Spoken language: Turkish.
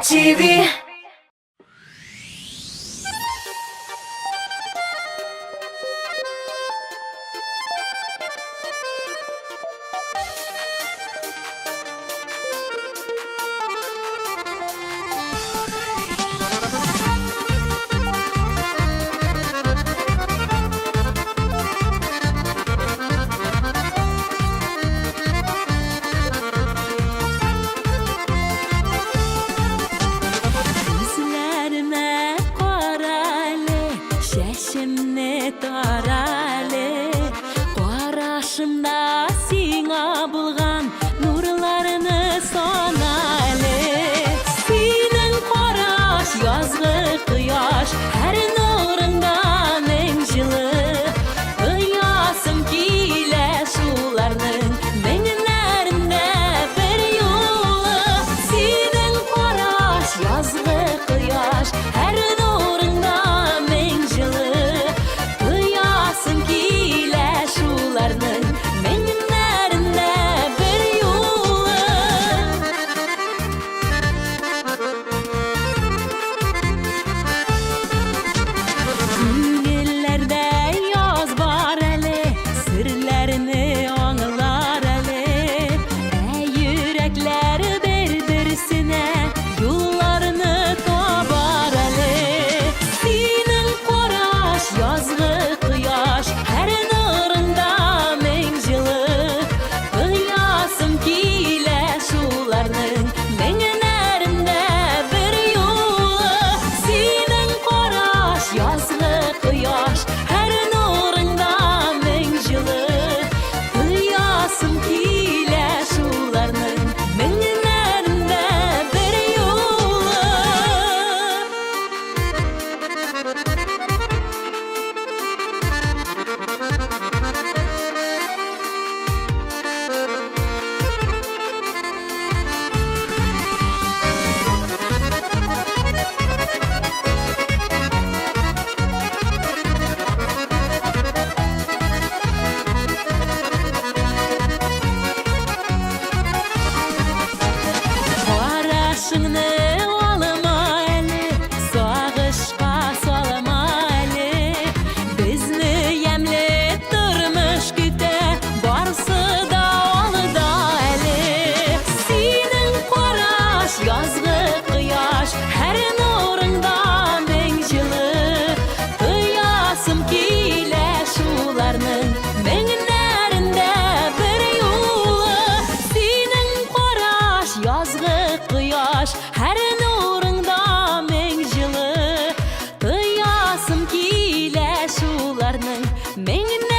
MTV. Gözlerime qarale, şeşimne tarale, qarashımda sina bulgan nurlarını sonale. Senin qarash yazgı quyosh, her nurunda men жылы. Kıyasım kile sularning menginlerinde bir yolu. Senin qarash yazgı quyosh, her nurunda men жылы. Kıyasım kile sularning menginlerinde bir yolu. Günellerde yaz var ele, sırlarını anılar ele. Yürekler bir-birisine yollarını tabar ele. Senin qarash yazgı quyosh, her nurunda men жылы. Kıyasım kile sularning menginlerinde bir yolu. Senin qarash yazgı quyosh, her nurunda men жылы. Kıyasım kile sularning menginlerinde bir yolu. Qarashingni olma ele, sog'ishqa solma ele. Bizni yemlab turmush kute, borsa da olda ele. Senin qarash yazgı quyosh, her nurunda men жылы. Kıyasım kile sularning menginlerinde bir yolu. Senin qarash yazgı quyosh, her nurunda men жылы. Kıyasım kile sularning menginlerinde